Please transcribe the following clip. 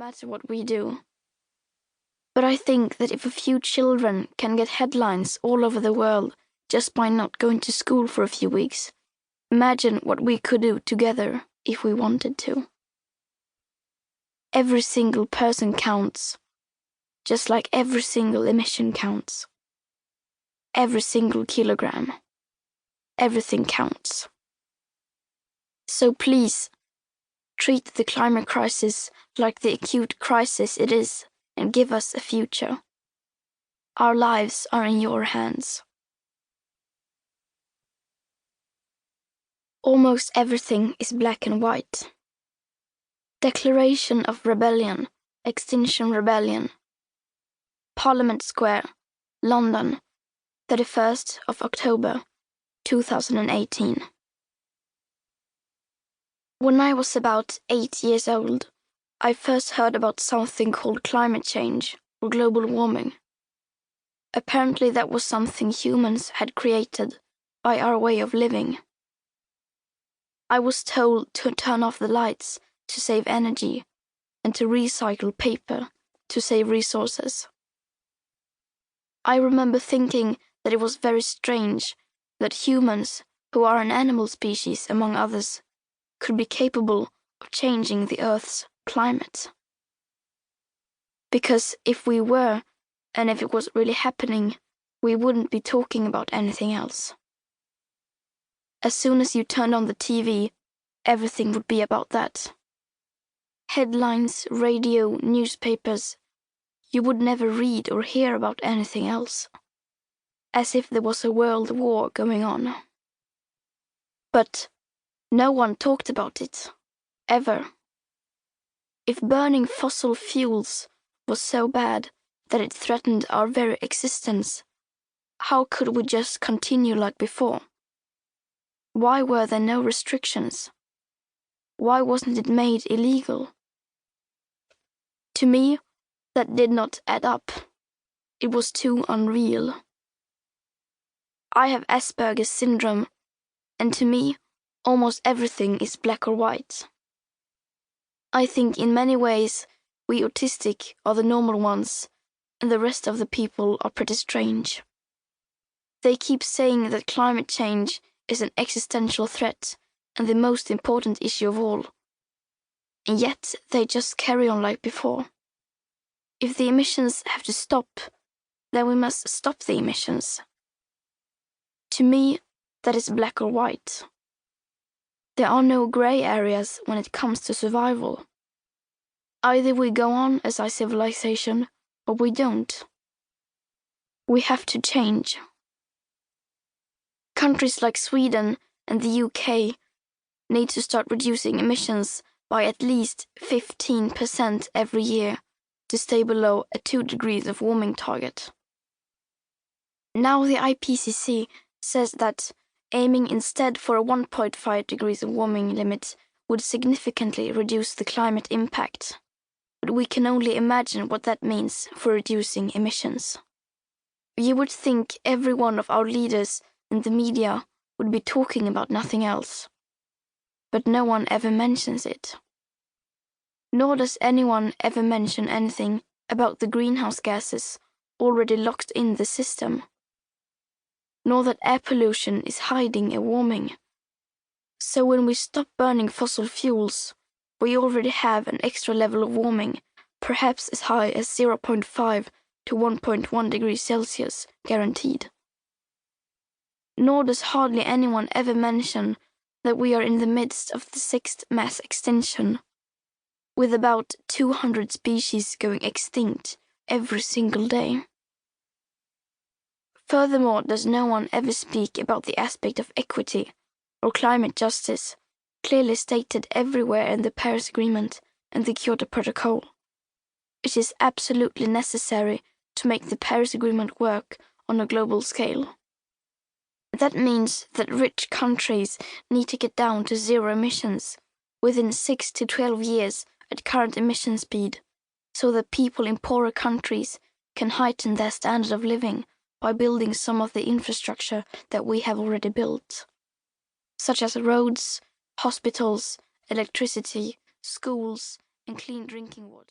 matter what we do. But I think that if a few children can get headlines all over the world just by not going to school for a few weeks, imagine what we could do together if we wanted to. Every single person counts, just like every single emission counts. Every single kilogram. Everything counts. So please, treat the climate crisis like the acute crisis it is and give us a future. Our lives are in your hands. Almost everything is black and white. Declaration of Rebellion, Extinction Rebellion. Parliament Square, London, 31st of October, 2018. When I was about 8 years old, I first heard about something called climate change or global warming. Apparently that was something humans had created by our way of living. I was told to turn off the lights to save energy and to recycle paper to save resources. I remember thinking that it was very strange that humans, who are an animal species among others, could be capable of changing the Earth's climate. Because if we were, and if it was really happening, we wouldn't be talking about anything else. As soon as you turned on the TV, everything would be about that. Headlines, radio, newspapers. You would never read or hear about anything else. As if there was a world war going on. But no one talked about it, ever. If burning fossil fuels was so bad that it threatened our very existence, how could we just continue like before? Why were there no restrictions? Why wasn't it made illegal? To me, that did not add up. It was too unreal. I have Asperger's syndrome, and to me, almost everything is black or white. I think in many ways we autistic are the normal ones, and the rest of the people are pretty strange. They keep saying that climate change is an existential threat and the most important issue of all. And yet they just carry on like before. If the emissions have to stop, then we must stop the emissions. To me, that is black or white. There are no grey areas when it comes to survival. Either we go on as a civilization, or we don't. We have to change. Countries like Sweden and the UK need to start reducing emissions by at least 15% every year to stay below a 2 degrees of warming target. Now the IPCC says that aiming instead for a 1.5 degrees of warming limit would significantly reduce the climate impact. But we can only imagine what that means for reducing emissions. You would think every one of our leaders and the media would be talking about nothing else. But no one ever mentions it. Nor does anyone ever mention anything about the greenhouse gases already locked in the system. Nor that air pollution is hiding a warming. So when we stop burning fossil fuels, we already have an extra level of warming, perhaps as high as 0.5 to 1.1 degrees Celsius guaranteed. Nor does hardly anyone ever mention that we are in the midst of the 6th mass extinction, with about 200 species going extinct every single day. Furthermore, does no one ever speak about the aspect of equity or climate justice, clearly stated everywhere in the Paris Agreement and the Kyoto Protocol. It is absolutely necessary to make the Paris Agreement work on a global scale. That means that rich countries need to get down to zero emissions within 6 to 12 years at current emission speed, so that people in poorer countries can heighten their standard of living by building some of the infrastructure that we have already built, such as roads, hospitals, electricity, schools, and clean drinking water.